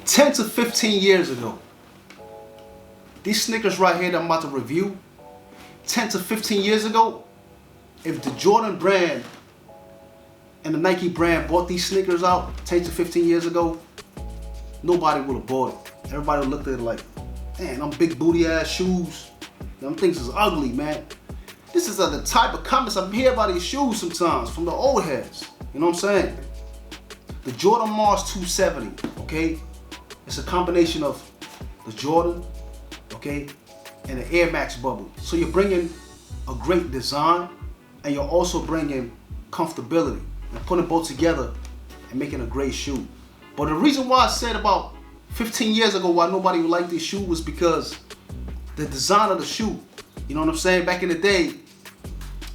10 to 15 years ago, these sneakers right here that I'm about to review, 10 to 15 years ago, if the Jordan brand and the Nike brand bought these sneakers out 10 to 15 years ago, nobody would have bought it. Everybody would look at it like, man, them big booty ass shoes, them things is ugly, man. This is the type of comments I hear about these shoes sometimes from the old heads. You know what I'm saying? The Jordan Mars 270, okay? It's a combination of the Jordan, okay, and the Air Max bubble. So you're bringing a great design, and you're also bringing comfortability and putting both together and making a great shoe. But the reason why I said about 15 years ago why nobody would like this shoe was because the design of the shoe. You know what I'm saying? Back in the day,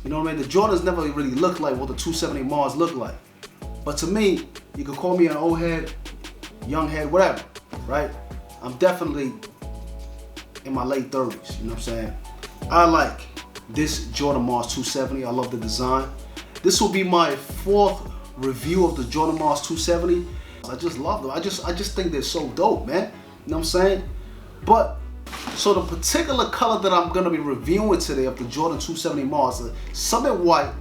you know what I mean? The Jordans never really looked like what the 270 Mars looked like. But to me, you could call me an old head, young head, whatever, right? I'm definitely in my late 30s, you know what I'm saying? I like this Jordan Mars 270. I love the design. This will be my 4th review of the Jordan Mars 270. I just love them. I just think they're so dope, man. You know what I'm saying? But so the particular color that I'm gonna be reviewing today of the Jordan 270 Mars is something white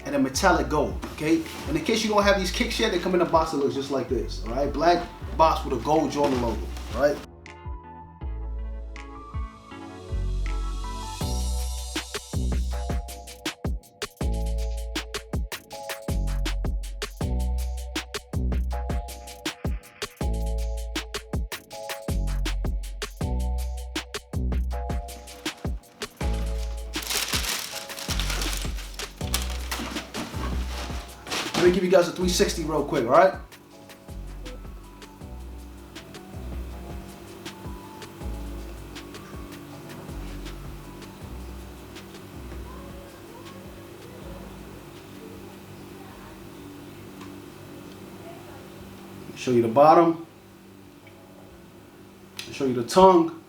and a metallic gold, okay? And in case you don't have these kicks yet, they come in a box that looks just like this, all right? Black box with a gold Jordan logo, all right? Let me give you guys a 360 real quick, all right? Show you the bottom. Show you the tongue.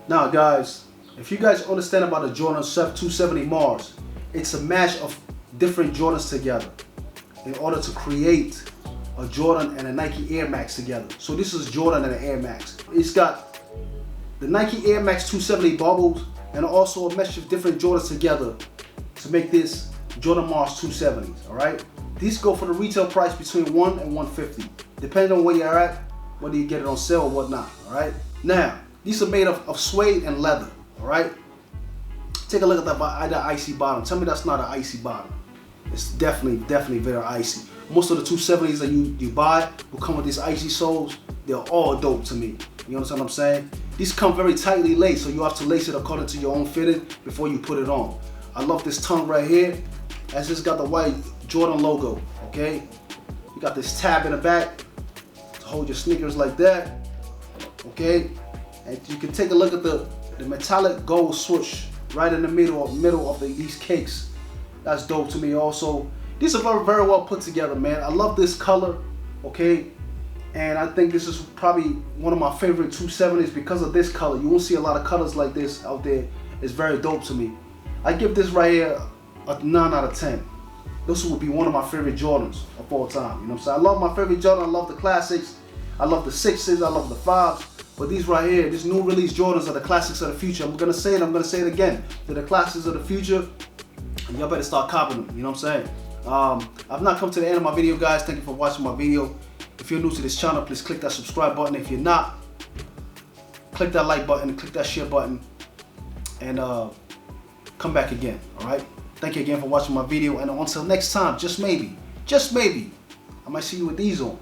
Now, guys, if you guys understand about the Jordan 270 Mars, it's a mash of different Jordans together in order to create a Jordan and a Nike Air Max together. So this is Jordan and an Air Max. It's got the Nike Air Max 270 bubbles and also a mesh of different Jordans together to make this Jordan Mars 270s, all right? These go for the retail price between $1 and $150, depending on where you're at, whether you get it on sale or whatnot, all right? Now, these are made of suede and leather, all right? Take a look at that icy bottom. Tell me that's not an icy bottom. It's definitely very icy. Most of the 270s that you buy will come with these icy soles. They're all dope to me. You understand what I'm saying? These come very tightly laced, so you have to lace it according to your own fitting before you put it on. I love this tongue right here, as it's got the white Jordan logo, okay? You got this tab in the back to hold your sneakers like that, okay? And you can take a look at the metallic gold swoosh right in the middle of these cakes. That's dope to me also. These are very well put together, man. I love this color, okay? And I think this is probably one of my favorite 270s because of this color. You won't see a lot of colors like this out there. It's very dope to me. I give this right here a 9 out of 10. This would be one of my favorite Jordans of all time. You know what I'm saying? I love my favorite Jordan. I love the classics. I love the 6s. I love the 5s. But these right here, these new release Jordans are the classics of the future. I'm gonna say it. I'm gonna say it again. They're the classics of the future. And y'all better start copying them. You know what I'm saying? I've not come to the end of my video, guys. Thank you for watching my video. If you're new to this channel, please click that subscribe button. If you're not, click that like button, click that share button, and come back again, all right? Thank you again for watching my video, and until next time, just maybe, I might see you with these on.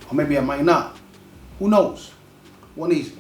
Or maybe I might not. Who knows? One easy.